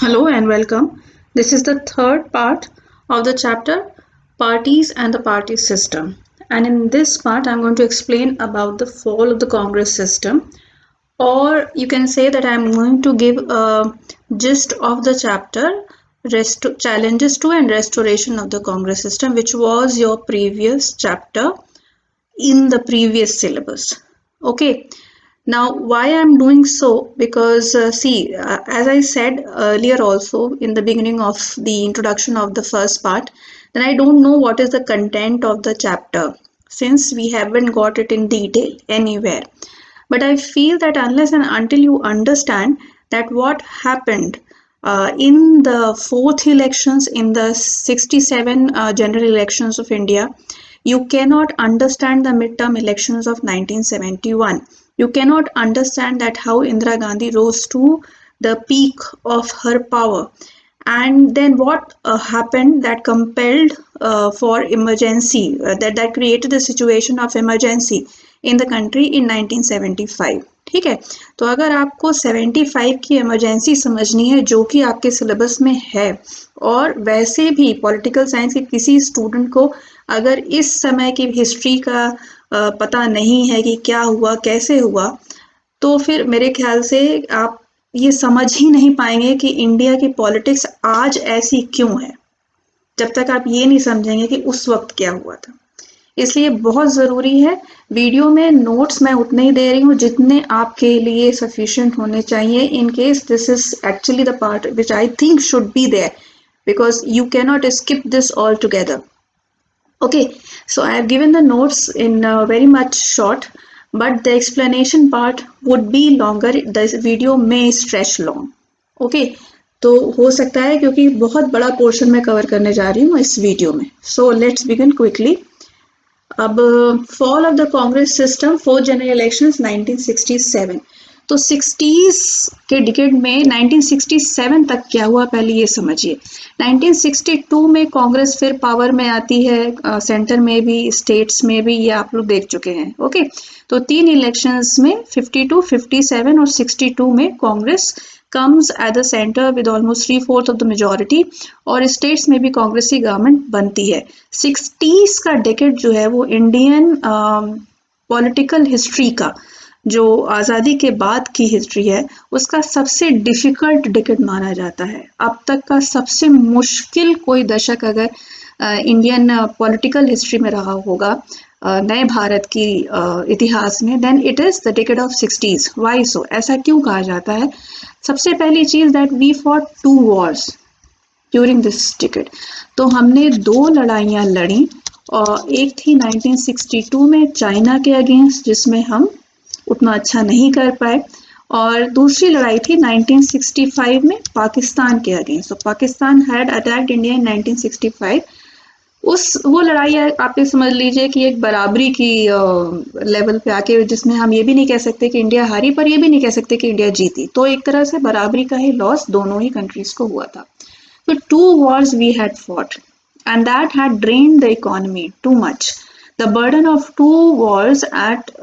Hello and welcome. This is the third part of the chapter Parties and the Party System. And in this part, I'm going to explain about the fall of the Congress system, or you can say that I'm going to give a gist of the chapter Challenges to and Restoration of the Congress System, which was your previous chapter in the previous syllabus. Okay, now why I'm doing so, because see, as I said earlier also in the beginning of the introduction of the first part, then I don't know what is the content of the chapter since we haven't got it in detail anywhere. But I feel that unless and until you understand that what happened in the fourth elections, in the 67 general elections of India, you cannot understand the midterm elections of 1971. You cannot understand that how Indira Gandhi rose to the peak of her power, and then what happened that compelled for emergency, that created the situation of emergency in the country in 1975. ठीक है, तो अगर आपको 75 की emergency समझनी है जो कि आपके सिलेबस में है, और वैसे भी पॉलिटिकल साइंस के किसी स्टूडेंट को अगर इस समय की हिस्ट्री का पता नहीं है कि क्या हुआ कैसे हुआ, तो फिर मेरे ख्याल से आप ये समझ ही नहीं पाएंगे कि इंडिया की पॉलिटिक्स आज ऐसी क्यों है, जब तक आप ये नहीं समझेंगे कि उस वक्त क्या हुआ था। इसलिए बहुत ज़रूरी है, वीडियो में नोट्स मैं उतने ही दे रही हूँ जितने आपके लिए सफिशिएंट होने चाहिए, in case this is actually the part which I think should be there, because you cannot skip this altogether. Okay, so I have given the notes in very much short, but the explanation part would be longer. This video may stretch long. Okay, तो हो सकता है क्योंकि बहुत बड़ा portion मैं cover करने जा रही हूँ इस वीडियो में. So let's begin quickly. अब fall of the Congress system, fourth general elections 1967. तो 60s के डिकेड में 1967 तक क्या हुआ पहले ये समझिए. 1962 में कांग्रेस फिर पावर में आती है, सेंटर में भी स्टेट्स में भी, ये आप लोग देख चुके हैं. ओके, तो 3 इलेक्शंस में 52, 57 और 62 में Congress comes at the center with almost 3/4 of the majority, और स्टेट्स में भी कांग्रेस की गवर्नमेंट बनती है. 60s का डेकेड जो है वो इंडियन पॉलिटिकल हिस्ट्री का, जो आज़ादी के बाद की हिस्ट्री है, उसका सबसे डिफिकल्ट डेकेड माना जाता है. अब तक का सबसे मुश्किल कोई दशक अगर इंडियन पॉलिटिकल हिस्ट्री में रहा होगा नए भारत की इतिहास में, then it is the decade of 60s. Why so, ऐसा क्यों कहा जाता है? सबसे पहली चीज़ that we fought 2 wars during this decade. तो हमने 2 लड़ाइयाँ लड़ी, और एक थी 1962 में चाइना के अगेंस्ट, जिसमें हम उतना अच्छा नहीं कर पाए, और दूसरी लड़ाई थी 1965 में पाकिस्तान के अगेंस्ट. तो Pakistan had attacked India in 1965. वो लड़ाई आप ये समझ लीजिए कि एक बराबरी की लेवल पे आके, जिसमें हम ये भी नहीं कह सकते कि इंडिया हारी, पर ये भी नहीं कह सकते कि इंडिया जीती. तो एक तरह से बराबरी का ही लॉस दोनों ही कंट्रीज को हुआ था. तो 2 wars we had fought, and that had drained the economy too much. The burden of 2 wars at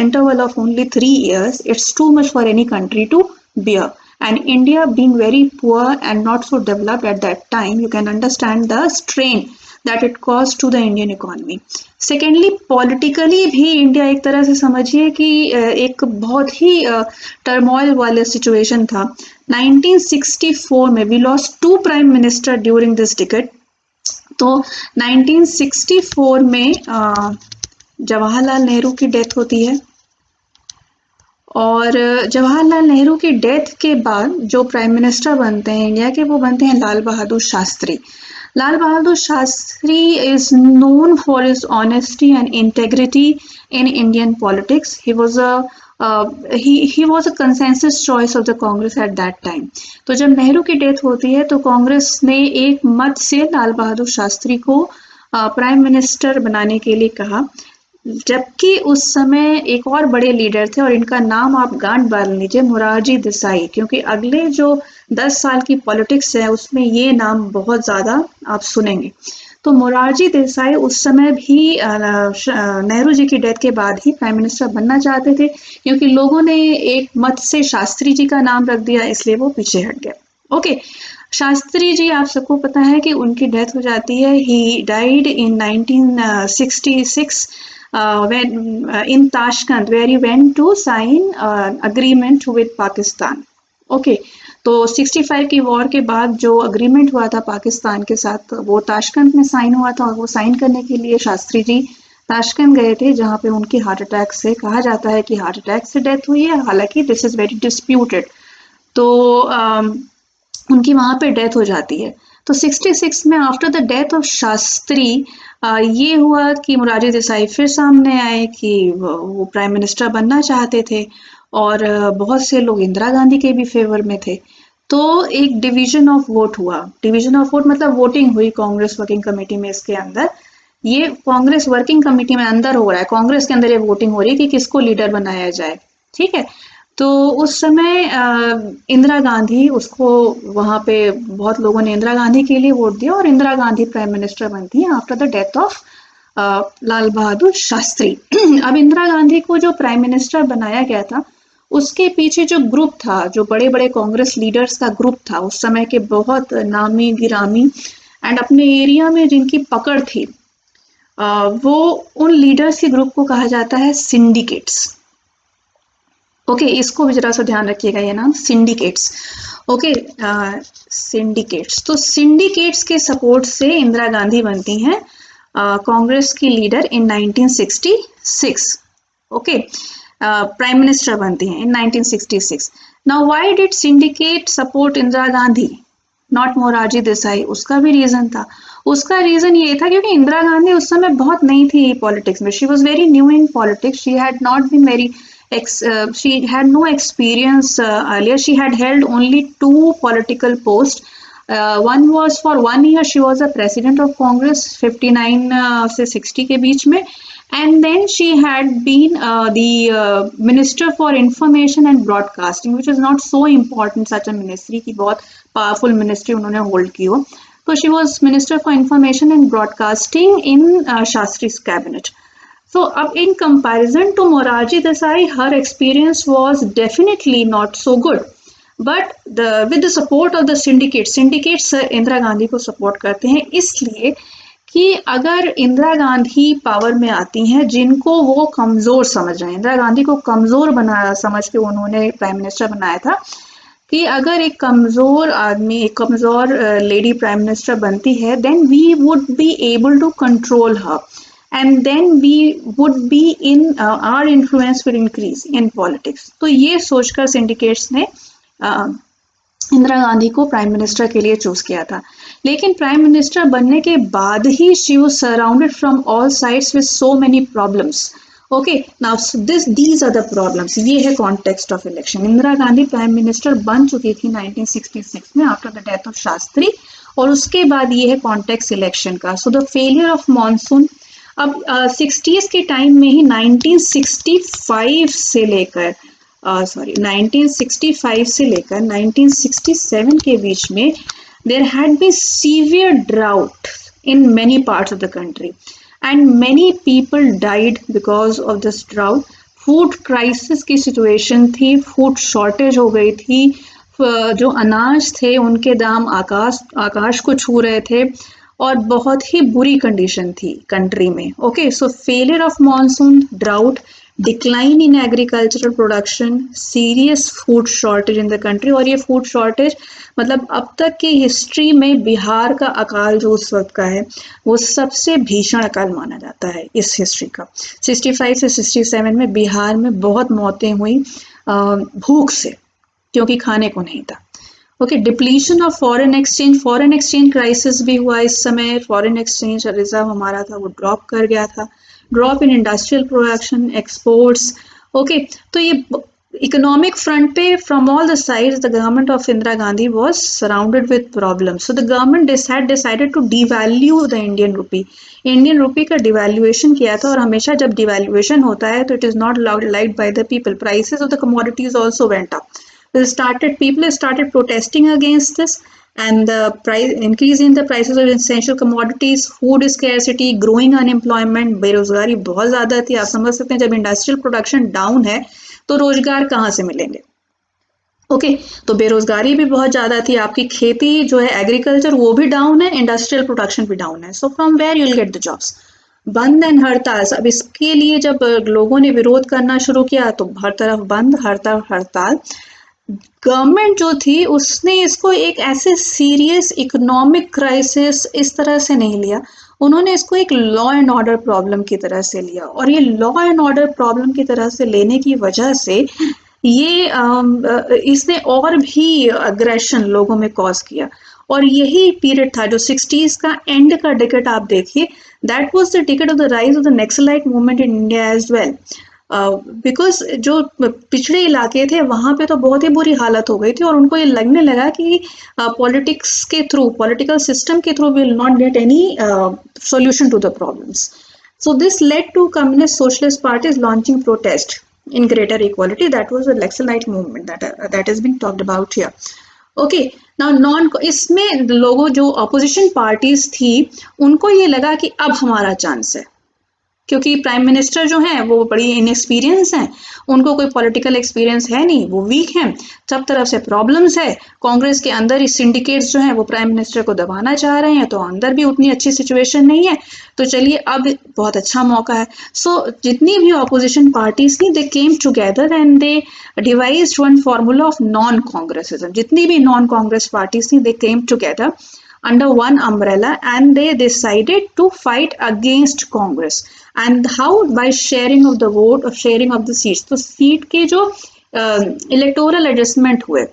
interval of only 3 years, it's too much for any country to bear. And India being very poor and not so developed at that time, you can understand the strain that it caused to the Indian economy. Secondly, politically भी India एक तरह से समझिए कि एक बहुत ही turmoil वाला situation था. 1964 में we lost 2 prime minister during this decade. तो 1964 में जवाहरलाल नेहरू की डेथ होती है, और जवाहरलाल नेहरू की डेथ के बाद जो प्राइम मिनिस्टर बनते हैं इंडिया के, वो बनते हैं Lal Bahadur Shastri. Lal Bahadur Shastri is known for his honesty and integrity in Indian politics. He was a consensus choice of the Congress at that time. तो जब नेहरू की डेथ होती है तो कांग्रेस ने एक मत से लाल बहादुर शास्त्री को प्राइम मिनिस्टर बनाने के लिए कहा, जबकि उस समय एक और बड़े लीडर थे, और इनका नाम आप गांठ बांध लीजिए, मोरारजी देसाई, क्योंकि अगले जो 10 साल की पॉलिटिक्स है उसमें ये नाम बहुत ज़्यादा आप सुनेंगे. तो मोरारजी देसाई उस समय भी नेहरू जी की डेथ के बाद ही प्राइम मिनिस्टर बनना चाहते थे, क्योंकि लोगों ने एक मत से शास्त्री जी का नाम रख दिया, इसलिए वो पीछे हट गए. ओके, शास्त्री जी आप सबको पता है कि उनकी डेथ हो जाती है। He died in 1966 when in Tashkent where he went to sign agreement with Pakistan. Okay, तो 65 की वॉर के बाद जो अग्रीमेंट हुआ था पाकिस्तान के साथ वो ताशकंद में साइन हुआ था, और वो साइन करने के लिए शास्त्री जी ताशकंद गए थे, जहाँ पे उनकी हार्ट अटैक से, कहा जाता है कि हार्ट अटैक से डेथ हुई है, हालांकि दिस इज वेरी डिस्प्यूटेड। तो उनकी वहाँ पे डेथ हो जाती है। तो 66 में after the death of Shastri ये हुआ कि मोरारजी देसाई फिर सामने आए कि वो प्राइम मिनिस्टर बनना चाहते थे, और बहुत से लोग इंदिरा गांधी के भी फेवर में थे। तो एक डिवीजन ऑफ वोट हुआ। डिवीजन ऑफ वोट मतलब वोटिंग हुई कांग्रेस वर्किंग कमेटी में। इसके अंदर ये कांग्रेस वर्किंग कमेटी में अंदर हो रहा है, कांग्रेस के अंदर ये वोटिंग हो रही है कि किसको लीडर बनाया जाए। ठीक है, तो उस समय इंदिरा गांधी उसको, वहां पे बहुत लोगों ने इंदिरा गांधी के लिए वोट दिया और इंदिरा गांधी प्राइम मिनिस्टर बनती है after the death of Lal Bahadur Shastri. अब इंदिरा गांधी को जो प्राइम मिनिस्टर बनाया गया था, उसके पीछे जो ग्रुप था, जो बड़े बड़े कांग्रेस लीडर्स का ग्रुप था उस समय के, बहुत नामी गिरामी एंड अपने एरिया में जिनकी पकड़ थी, वो उन लीडर्स के ग्रुप को कहा जाता है सिंडिकेट्स। ओके, इसको भी जरा सा ध्यान रखिएगा, ये नाम सिंडिकेट्स। ओके, सिंडिकेट्स, तो सिंडिकेट्स के सपोर्ट से इंदिरा गांधी बनती हैं कांग्रेस की leader in 1966। Okay, prime minister बनती हैं इन 1966। Now why did syndicate support Indira Gandhi, not Morarji Desai? उसका भी रीजन था। उसका रीजन ये था क्योंकि इंदिरा गांधी उस समय बहुत नई थी पॉलिटिक्स में। She was very new in politics, she had not been very she had no experience earlier. She had held only two political posts. One was for 1 year she was a president of Congress 59 से 60 के बीच में, and then she had been the minister for information and broadcasting, which is not so important such a ministry कि बहुत powerful ministry उन्होंने hold की हो। तो she was minister for information and broadcasting in Shastri's cabinet. So, in comparison to Morarji Desai, her experience was definitely not so good. But with the support of the syndicates Indira Gandhi को support करते हैं, इसलिए कि अगर Indira Gandhi power में आती हैं, जिनको वो कमजोर समझ रहे हैं, इंदिरा गांधी को कमजोर बनाया समझ के उन्होंने प्राइम मिनिस्टर बनाया था, कि अगर एक कमजोर आदमी, एक कमजोर लेडी प्राइम मिनिस्टर बनती है, then we would be able to control her, and then we would be in our influence will increase in politics। तो ये सोचकर सिंडिकेट्स ने इंदिरा गांधी को प्राइम मिनिस्टर के लिए चूज किया था। लेकिन प्राइम मिनिस्टर बनने के बाद ही she was surrounded from all sides with so many problems. Okay, now these are the problems. ये है context of election. Indira Gandhi prime minister बन चुकी थी 1966 में after the death of Shastri, और उसके बाद ये है कॉन्टेक्स्ट इलेक्शन का। So the failure of monsoon, अब 60s के टाइम में ही 1965 से लेकर 1965 से लेकर 1967 के बीच में there had been severe drought in many parts of the country and many people died because of this drought। Food crisis की सिचुएशन थी, फूड शॉर्टेज हो गई थी, जो अनाज थे उनके दाम आकाश को छू रहे थे, और बहुत ही बुरी कंडीशन थी कंट्री में। Okay, so failure of monsoon, drought, decline in agricultural production, serious food shortage in the country. और ये फूड शॉर्टेज मतलब अब तक की हिस्ट्री में बिहार का अकाल जो उस वक्त का है, वो सबसे भीषण अकाल माना जाता है इस हिस्ट्री का। 65 से 67 में बिहार में बहुत मौतें हुई भूख से, क्योंकि खाने को नहीं था। Okay, depletion of foreign exchange crisis भी हुआ इस समय। फॉरेन एक्सचेंज रिजर्व हमारा था वो ड्रॉप कर गया था। Drop in industrial production, exports. Okay, तो ये इकोनॉमिक फ्रंट पे from all the sides the government of Indira Gandhi was surrounded with problems. So the government decided to devalue the Indian rupee. Indian rupee का devaluation किया था, और हमेशा जब devaluation होता है तो it is not liked by the people. Prices of the commodities also went up. People started protesting against this, and the increase in the prices of essential commodities, food scarcity, growing unemployment, बेरोजगारी बहुत ज्यादा थी। आप समझ सकते हैं जब industrial production down है तो रोजगार कहाँ से मिलेंगे। ओके तो बेरोजगारी भी बहुत ज़्यादा थी, आपकी खेती जो है एग्रीकल्चर वो भी डाउन है, इंडस्ट्रियल प्रोडक्शन भी डाउन है, so from where you'll get the jobs. बंद एंड हड़ताल, अब इसके लिए जब लोगों ने विरोध करना शुरू किया तो हर तरफ बंद, हर तरफ हड़ताल। गवर्नमेंट जो थी उसने इसको एक ऐसे सीरियस इकोनॉमिक क्राइसिस इस तरह से नहीं लिया, उन्होंने इसको एक लॉ एंड ऑर्डर प्रॉब्लम की तरह से लिया, और ये लॉ एंड ऑर्डर प्रॉब्लम की तरह से लेने की वजह से ये इसने और भी अग्रेशन लोगों में कॉज किया। और यही पीरियड था जो 60s का एंड का डिकेड आप देखिए, that was the decade of the rise of the Naxalite movement in India as well. Because जो पिछड़े इलाके थे वहां पे तो बहुत ही बुरी हालत हो गई थी, और उनको ये लगने लगा कि पॉलिटिक्स के थ्रू, पॉलिटिकल सिस्टम के through will not get any solution to the problems. So this led to communist socialist parties launching protest in greater equality. That was the Naxalite movement that has been talked about here. Okay now non, इसमें लोगों जो opposition parties थी उनको ये लगा कि अब हमारा चांस है, क्योंकि प्राइम मिनिस्टर जो हैं वो बड़ी इनएक्सपीरियंस हैं, उनको कोई पॉलिटिकल एक्सपीरियंस है नहीं, वो वीक हैं, सब तरफ से प्रॉब्लम्स है, कांग्रेस के अंदर ही सिंडिकेट्स जो हैं वो प्राइम मिनिस्टर को दबाना चाह रहे हैं, तो अंदर भी उतनी अच्छी सिचुएशन नहीं है, तो चलिए अब बहुत अच्छा मौका है। सो जितनी भी ऑपोजिशन पार्टीज थी they came together and they devised one formula of non Congressism, जितनी भी नॉन कांग्रेस पार्टीज थी they came together under one umbrella and they decided to fight against Congress. And how? By sharing of the vote or sharing of the seats. तो seat के जो electoral adjustment हुए,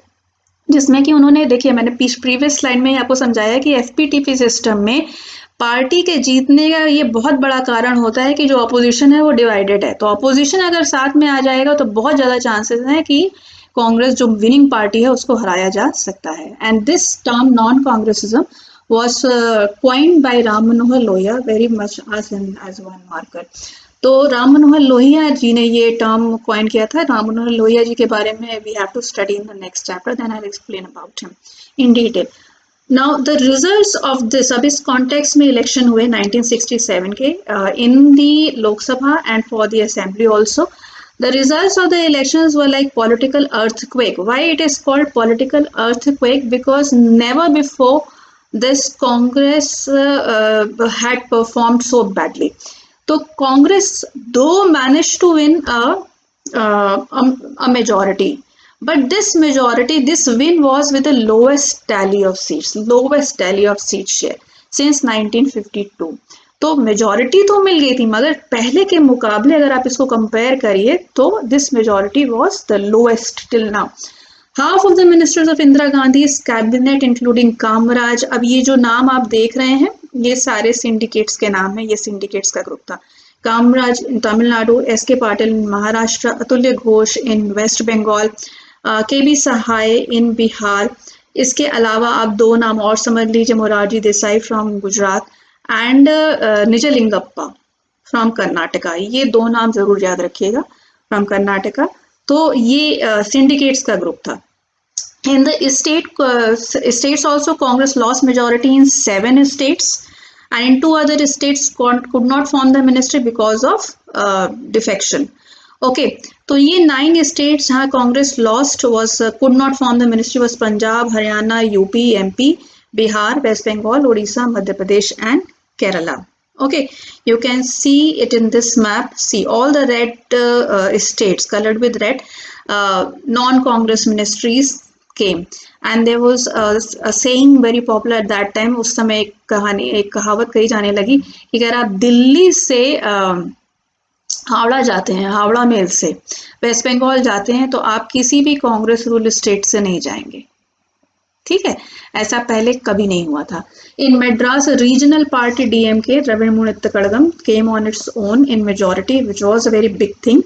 जिसमें कि उन्होंने, देखिए मैंने प्रीवियस स्लाइड में आपको समझाया कि एफपीटीपी सिस्टम में पार्टी के जीतने का ये बहुत बड़ा कारण होता है कि जो अपोजिशन है वो डिवाइडेड है, तो अपोजिशन अगर साथ में आ जाएगा तो बहुत ज़्यादा चांसेस हैं कि कांग्रेस जो विनिंग पार्टी है उसको हराया जा सकता है। And this term non Congressism was coined by Ram Manohar Lohia very much as one marker. तो राम मनोहर लोहिया जी ने ये टर्म कॉइन किया था। राम मनोहर लोहिया जी के बारे में we have to study in the next chapter, then I will explain about him in detail. Now the results of this, अब इस कॉन्टेक्स्ट में इलेक्शन हुए 1967 के in the Lok Sabha and for the assembly also. The results of the elections were like political earthquake. Why it is called political earthquake? Because never before this Congress had performed so badly. So Congress though managed to win a majority, but this majority, this win was with the lowest tally of seat share since 1952. तो majority तो मिल गई थी, मगर पहले के मुकाबले अगर आप इसको कंपेयर करिए तो this majority was the lowest till now. Half of the ministers of Indira Gandhi cabinet including Kamaraj, अब ये जो नाम आप देख रहे हैं ये सारे सिंडिकेट्स के नाम है, ये सिंडिकेट्स का ग्रुप था। कामराज इन तमिलनाडु, एस के पाटिल इन महाराष्ट्र, अतुल्य घोष इन वेस्ट बंगाल, के बी सहाय इन बिहार। इसके अलावा आप दो नाम और समझ लीजिए, Morarji Desai from Gujarat and Nijalingappa from Karnataka, ये दो नाम जरूर याद रखिएगा, फ्रॉम कर्नाटका। तो ये सिंडिकेट्स का ग्रुप था। In the states also, Congress lost majority in 7 states, and in 2 other states could not form the ministry because of defection. Okay, तो ये 9 states जहाँ Congress lost was could not form the ministry was Punjab, Haryana, UP, MP, Bihar, West Bengal, Odisha, Madhya Pradesh, and Kerala. Okay, you can see it in this map. See all the red states colored with red, non-Congress ministries came, and there was a saying very popular at that time. उस समय एक कहावत कही जाने लगी कि अगर आप दिल्ली से हावड़ा जाते हैं, हावड़ा मेल से वेस्ट बंगाल जाते हैं, तो आप किसी भी कांग्रेस रूल स्टेट से नहीं जाएंगे। ठीक है, ऐसा पहले कभी नहीं हुआ था। In Madras regional party DMK Dravida Kazhagam came on its own in majority, which was a very big thing.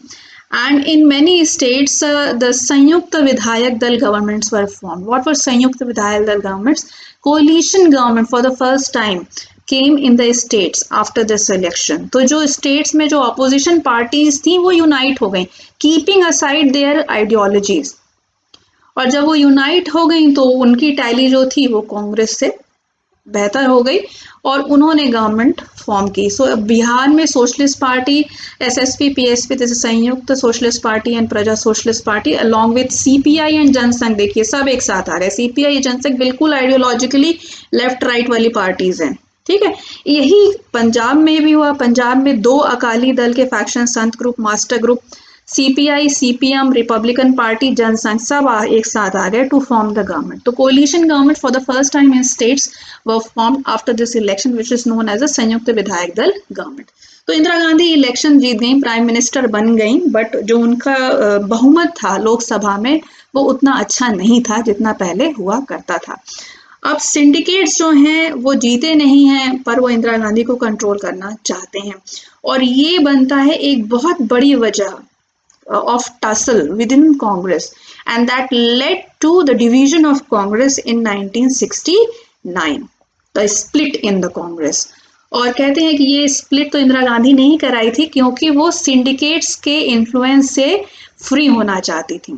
And in many states, the Sanyukta Vidhayak Dal governments were formed. What were Sanyukta Vidhayak Dal governments? Coalition government for the first time came in the states after this election. तो जो states में जो opposition parties थी वो unite हो गई, keeping aside their ideologies. और जब वो unite हो गई तो उनकी टैली जो थी वो कांग्रेस से बेहतर हो गई और उन्होंने गवर्नमेंट फॉर्म की। सो बिहार में सोशलिस्ट पार्टी, एसएसपी, पीएसपी, जैसे Samyukta Socialist Party and Praja Socialist Party along with CPI and Jana Sangh, देखिए सब एक साथ आ रहे हैं। सीपीआई, जनसंघ बिल्कुल आइडियोलॉजिकली लेफ्ट राइट वाली पार्टीज हैं, ठीक है। यही पंजाब में भी हुआ। पंजाब में 2 अकाली दल के faction, Sant group, Master group, CPI, CPM, Republican Party, Jana Sangh सब एक साथ आ गए टू फॉर्म द गवर्नमेंट। तो coalition government for the first time in states were formed after this election which is known as a Samyukta Vidhayak दल गवर्नमेंट। तो Indira Gandhi election जीत गई, prime minister बन गई, बट जो उनका बहुमत था लोकसभा में वो उतना अच्छा नहीं था जितना पहले हुआ करता था। अब सिंडिकेट्स जो हैं वो जीते नहीं हैं, पर वो इंदिरा गांधी को कंट्रोल करना चाहते हैं, और ये बनता है एक बहुत बड़ी वजह of tussle within Congress, and that led to the division of Congress in 1969, the split in the Congress। और कहते हैं कि ये स्प्लिट तो इंदिरा गांधी ने ही कराई थी, क्योंकि वो सिंडिकेट्स के इन्फ्लुएंस से फ्री होना चाहती थी।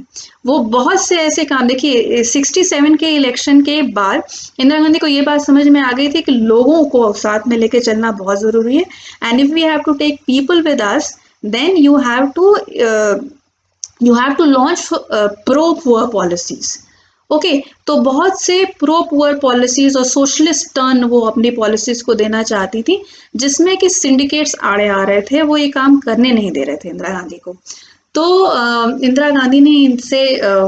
वो बहुत से ऐसे काम, देखिए 67 के इलेक्शन के बाद इंदिरा गांधी को ये बात समझ में आ गई थी कि लोगों को साथ में लेके चलना बहुत जरूरी है, and if we have to take people with us, then you have to launch pro poor policies। Okay, तो बहुत से प्रो पुअर पॉलिसीज और सोशलिस्ट टर्न वो अपनी पॉलिसीज को देना चाहती थी, जिसमें कि सिंडिकेट्स आड़े आ रहे थे, वो ये काम करने नहीं दे रहे थे इंदिरा गांधी को। तो इंदिरा गांधी ने इनसे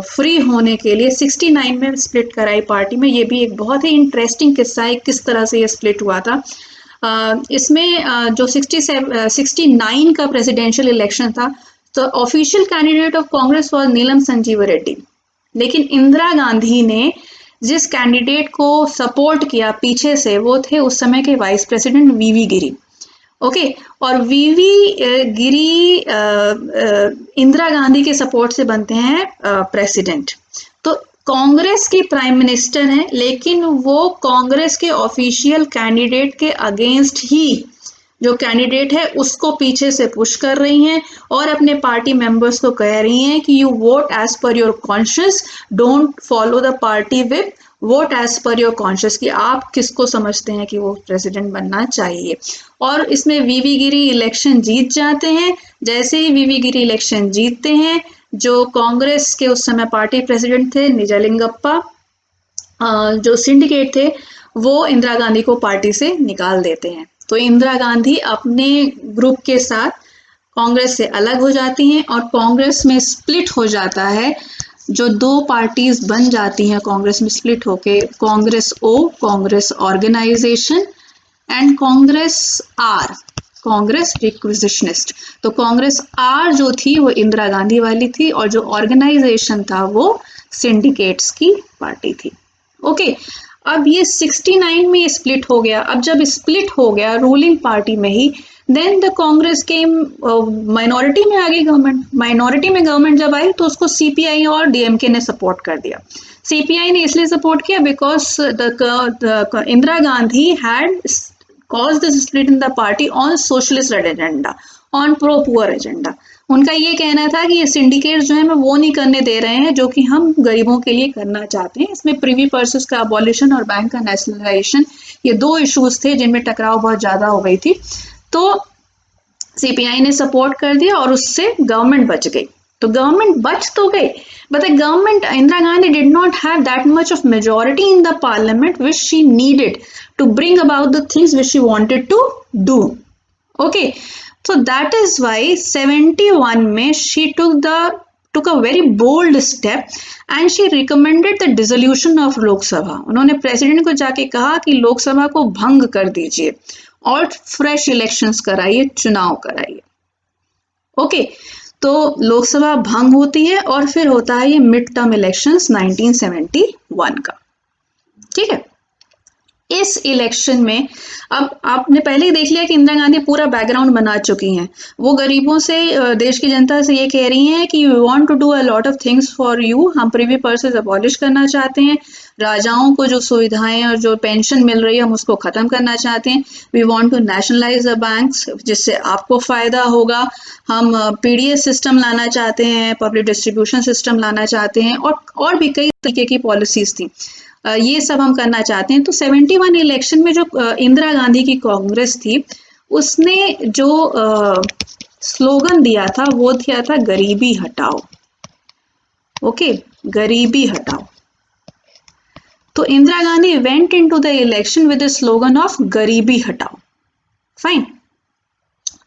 फ्री होने के लिए 69 में स्प्लिट कराई पार्टी में। ये भी एक बहुत ही इंटरेस्टिंग किस्सा है किस तरह से ये स्प्लिट हुआ था। इसमें जो 69 का प्रेसिडेंशियल इलेक्शन था, तो official candidate of Congress was Neelam Sanjiva Reddy, लेकिन इंदिरा गांधी ने जिस कैंडिडेट को सपोर्ट किया पीछे से, वो थे उस समय के वाइस प्रेसिडेंट वीवी गिरी। ओके, और वीवी गिरी इंदिरा गांधी के सपोर्ट से बनते हैं प्रेसिडेंट। तो कांग्रेस के प्राइम मिनिस्टर हैं, लेकिन वो कांग्रेस के ऑफिशियल कैंडिडेट के अगेंस्ट ही, जो कैंडिडेट है उसको पीछे से पुश कर रही हैं और अपने पार्टी मेंबर्स को कह रही हैं कि you vote as per your conscious, don't follow the party whip, vote as per your conscious, कि आप किसको समझते हैं कि वो प्रेसिडेंट बनना चाहिए। और इसमें वीवी गिरी इलेक्शन जीत जाते हैं। जैसे ही वीवी गिरी इलेक्शन जीतते हैं, जो कांग्रेस के उस समय पार्टी प्रेसिडेंट थे निजलिंगप्पा, जो सिंडिकेट थे, वो इंदिरा गांधी को पार्टी से निकाल देते हैं। तो इंदिरा गांधी अपने ग्रुप के साथ कांग्रेस से अलग हो जाती हैं और कांग्रेस में स्प्लिट हो जाता है। जो 2 पार्टीज बन जाती हैं कांग्रेस में स्प्लिट होके, Congress O, Congress organisation, and Congress R, Congress requisitionist. तो कांग्रेस आर जो थी वो इंदिरा गांधी वाली थी, और जो ऑर्गेनाइजेशन था वो सिंडिकेट्स की पार्टी थी। ओके, अब ये 69 में स्प्लिट हो गया। अब जब स्प्लिट हो गया रूलिंग पार्टी में ही, देन द कांग्रेस के माइनॉरिटी में आ गई गवर्नमेंट। माइनॉरिटी में गवर्नमेंट जब आई तो उसको सीपीआई और डीएमके ने सपोर्ट कर दिया। सीपीआई ने इसलिए सपोर्ट किया because Indira Gandhi had caused this split in the party on socialist agenda, on pro poor agenda। उनका ये कहना था कि ये सिंडिकेट्स जो है मैं वो नहीं करने दे रहे हैं जो कि हम गरीबों के लिए करना चाहते हैं। इसमें प्रिवी पर्सेस का अबॉलिशन और बैंक का नेशनलाइजेशन, ये 2 इश्यूज थे जिनमें टकराव बहुत ज्यादा हो गई थी। तो सीपीआई ने सपोर्ट कर दिया और उससे गवर्नमेंट बच गई। तो गवर्नमेंट बच तो गई, but the government, Indira Gandhi did not have that much of majority in the parliament which she needed to bring about the things which she wanted to do। Okay, so that is why 71 में she took a very bold step and she recommended the dissolution of लोक सभा। उन्होंने president को जाके कहा कि लोकसभा को भंग कर दीजिए और फ्रेश इलेक्शंस कराइए, चुनाव कराइए। ओके, तो लोकसभा भंग होती है और फिर होता है ये मिड टर्म इलेक्शंस 1971 का। ठीक है, इस इलेक्शन में अब आपने पहले ही देख लिया कि इंदिरा गांधी पूरा बैकग्राउंड बना चुकी हैं। वो गरीबों से, देश की जनता से ये कह रही हैं कि we want to do a lot of things for you. हम प्रिवी पर्सेस अबॉलिश करना चाहते हैं, राजाओं को जो सुविधाएं और जो पेंशन मिल रही है हम उसको खत्म करना चाहते हैं। We want to nationalise the banks जिससे आपको फायदा होगा। हम पीडीएस सिस्टम लाना चाहते हैं, पब्लिक डिस्ट्रीब्यूशन सिस्टम लाना चाहते हैं, और भी कई तरीके की पॉलिसीज थी। ये सब हम करना चाहते हैं। तो 71 इलेक्शन में जो इंदिरा गांधी की कांग्रेस थी, उसने जो स्लोगन दिया था वो दिया था गरीबी हटाओ। ओके, गरीबी हटाओ। तो Indira Gandhi went into the election with the slogan of गरीबी हटाओ। फाइन।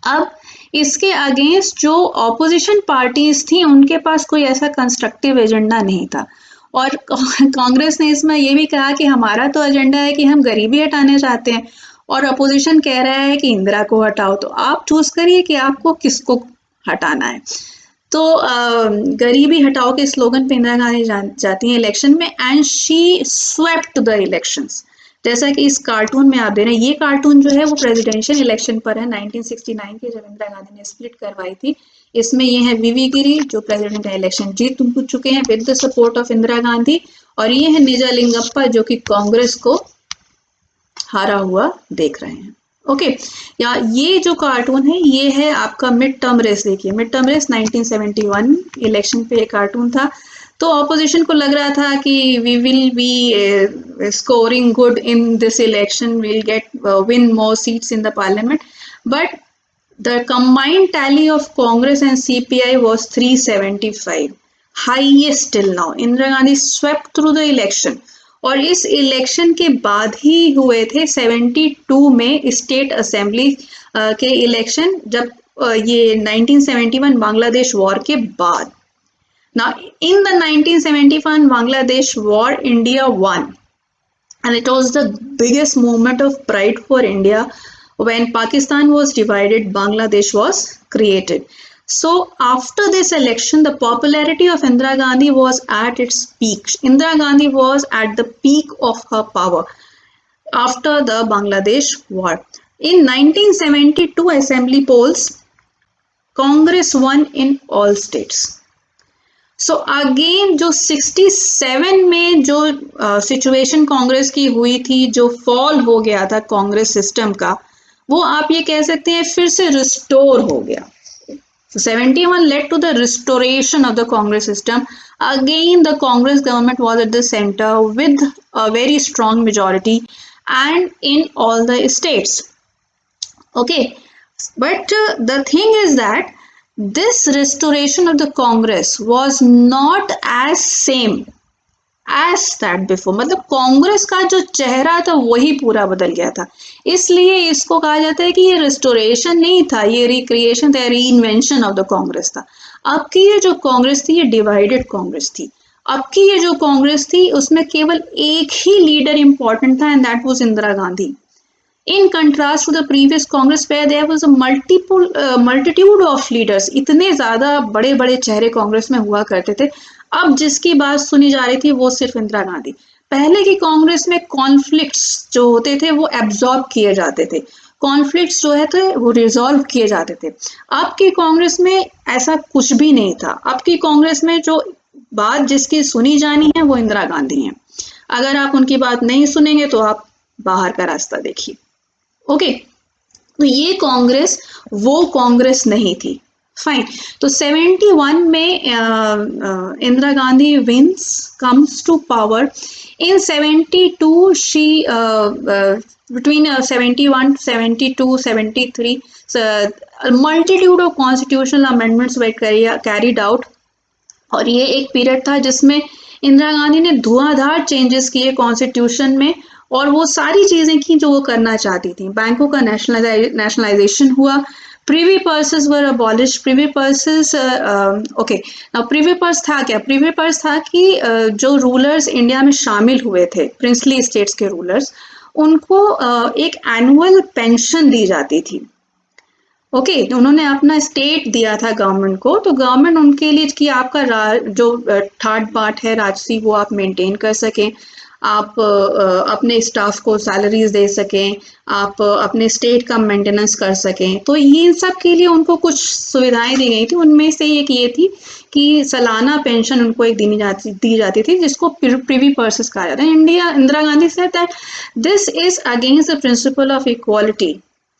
अब इसके अगेंस्ट जो ऑपोजिशन पार्टीज थी उनके पास कोई ऐसा कंस्ट्रक्टिव एजेंडा नहीं था, और कांग्रेस ने इसमें ये भी कहा कि हमारा तो एजेंडा है कि हम गरीबी हटाने चाहते हैं, और अपोजिशन कह रहा है कि इंदिरा को हटाओ, तो आप चूज करिए कि आपको किसको हटाना है। तो गरीबी हटाओ के स्लोगन पे इंदिरा गांधी जाती हैं इलेक्शन में, and she swept the elections. जैसा कि इस कार्टून में आप दे रहे हैं, ये कार्टून जो है वो प्रेसिडेंशियल इलेक्शन पर है 1969 के, जब इंदिरा गांधी ने स्प्लिट करवाई थी। इसमें ये है वीवी गिरी जो प्रेसिडेंट इलेक्शन जीत चुके हैं with the support of Indira Gandhi, और ये है निजालिंगप्पा जो कि कांग्रेस को हारा हुआ देख रहे हैं। ओके, या ये जो कार्टून है ये है आपका मिड टर्म रेस। देखिए मिड टर्म रेस 1971 इलेक्शन पे एक कार्टून था। तो ऑपोजिशन को लग रहा था कि we will be scoring good in this election, will get win more seats in the parliament, but द combined tally of Congress and CPI was 375, highest till now. Indira Gandhi swept through the election, और इस election के बाद ही हुए थे 72 में state assembly के election, जब ये 1971 बांग्लादेश वॉर के बाद। Now, in the 1971 Bangladesh war, India won, and it was the biggest moment of pride for India. When Pakistan was divided, Bangladesh was created. So after this election, the popularity of Indira Gandhi was at its peak. Indira Gandhi was at the peak of her power after the Bangladesh war. In 1972 assembly polls, Congress won in all states. So again जो 67 में जो situation Congress की हुई थी, जो fall हो गया था कांग्रेस सिस्टम का, वो आप ये कह सकते हैं फिर से रिस्टोर हो गया। So 71 led to the restoration of the Congress system. Again, the Congress government was at the center with a very strong majority and in all the states. Okay, but the thing is that this restoration of the Congress was not as same as that before. मतलब कांग्रेस का जो चेहरा था वही पूरा बदल गया था, इसलिए इसको कहा जाता है कि ये रिस्टोरेशन नहीं था, ये रिक्रिएशन था, री इन्वेंशन ऑफ द कांग्रेस था। अब की ये जो कांग्रेस थी ये डिवाइडेड कांग्रेस थी। अब की ये जो कांग्रेस थी उसमें केवल एक ही लीडर इंपॉर्टेंट था, and that was Indira Gandhi. In contrast to the previous Congress where there was a multitude of leaders, इतने ज़्यादा बड़े बड़े चेहरे कांग्रेस में हुआ करते थे, अब जिसकी बात सुनी जा रही थी वो सिर्फ इंदिरा गांधी। पहले की कांग्रेस में कॉन्फ्लिक्ट्स जो होते थे वो एब्जॉर्ब किए जाते थे, कॉन्फ्लिक्ट्स जो है थे वो रिजॉल्व किए जाते थे। अब की कांग्रेस में ऐसा कुछ भी नहीं था। अब की कांग्रेस में जो बात जिसकी सुनी जानी है वो इंदिरा गांधी है। अगर आप उनकी बात नहीं सुनेंगे तो आप बाहर का रास्ता देखिए। ओके, तो ये कांग्रेस वो कांग्रेस नहीं थी। फाइन। तो 71 में Indira Gandhi wins, comes to power. In 72 she between 71, 72, 73 multitude of constitutional amendments were carried out, और ये एक पीरियड था जिसमें इंदिरा गांधी ने धुआंधार चेंजेस किए कॉन्स्टिट्यूशन में, और वो सारी चीजें की जो वो करना चाहती थी। बैंकों का नेशनलाइजेशन हुआ, privy purses were abolish. Privy purses, okay, now privy purse था क्या? प्रीवी पर्स था कि जो रूलर्स इंडिया में शामिल हुए थे, प्रिंसली स्टेट्स के रूलर्स, उनको एक एनुअल पेंशन दी जाती थी। ओके, तो उन्होंने अपना स्टेट दिया था गवर्नमेंट को, तो गवर्नमेंट उनके लिए कि आपका जो थर्ड पार्ट है राजसी वो आप मेंटेन कर सकें, आप अपने स्टाफ को सैलरीज दे सकें, आप अपने स्टेट का मेंटेनेंस कर सकें। तो ये सब के लिए उनको कुछ सुविधाएं दी गई थी। उनमें से एक ये थी कि सालाना पेंशन उनको एक दी जाती थी जिसको प्रिवी पर्सेस कहा जाता है। Indira Gandhi said that this is against the principle of equality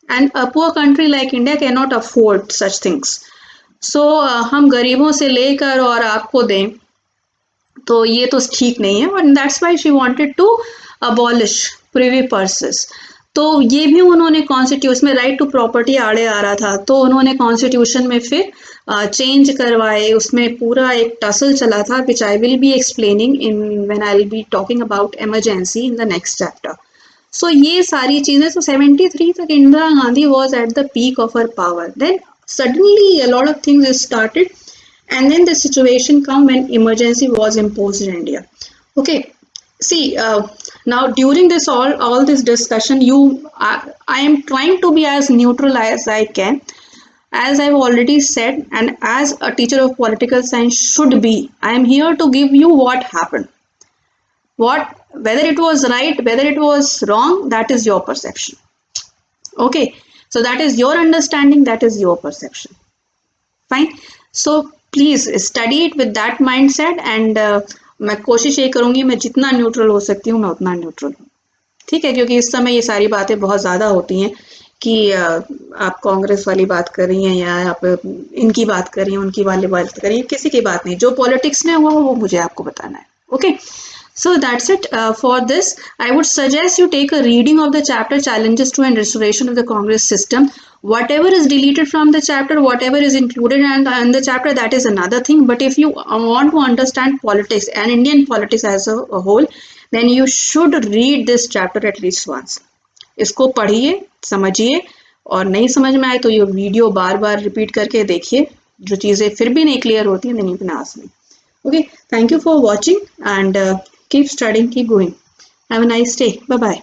and a poor country like India can not afford such things. So हम गरीबों से लेकर और आपको दें तो ये तो ठीक नहीं है, and that's why she wanted to abolish privy purses. तो ये भी उन्होंने कॉन्स्टिट्यूशन में राइट टू प्रॉपर्टी आड़े आ रहा था, तो उन्होंने कॉन्स्टिट्यूशन में फिर चेंज करवाए, उसमें पूरा एक टसल चला था, which I will be explaining in when I will be talking about emergency in the next chapter. So ये सारी चीजें, so 73 तक Indira Gandhi was at the peak of her power. Then suddenly a lot of things started, and then the situation come when emergency was imposed in India. Okay, see, now during this all this discussion, I am trying to be as neutral as I can, as I've already said, and as a teacher of political science should be. I am here to give you what happened. Whether it was right, whether it was wrong, that is your perception. Okay, so that is your understanding, that is your perception. Fine. So please study it with that mindset, and मैं कोशिश ये करूंगी मैं जितना neutral हो सकती हूँ मैं उतना न्यूट्रल हूँ, ठीक है, क्योंकि इस समय ये सारी बातें बहुत ज़्यादा होती हैं कि आप कांग्रेस वाली बात कर रही हैं या आप इनकी बात कर रही हैं, उनकी वाली बात कर रही हैं, किसी की बात नहीं, जो पॉलिटिक्स में हुआ वो मुझे आपको बताना है. Okay, so that's it for this. I would suggest you take a reading of the chapter Challenges to and Restoration of the Congress System. Whatever is deleted from the chapter, whatever is included in the chapter, that is another thing. But if you want to understand politics and Indian politics as a whole, then you should read this chapter at least once. इसको पढ़िए, समझिए, और नहीं समझ में आए तो ये वीडियो बार बार रिपीट करके देखिए. जो चीज़ें फिर भी नहीं क्लियर होती हैं, then you can ask me. Okay, thank you for watching, and keep studying, keep going. Have a nice day. Bye bye.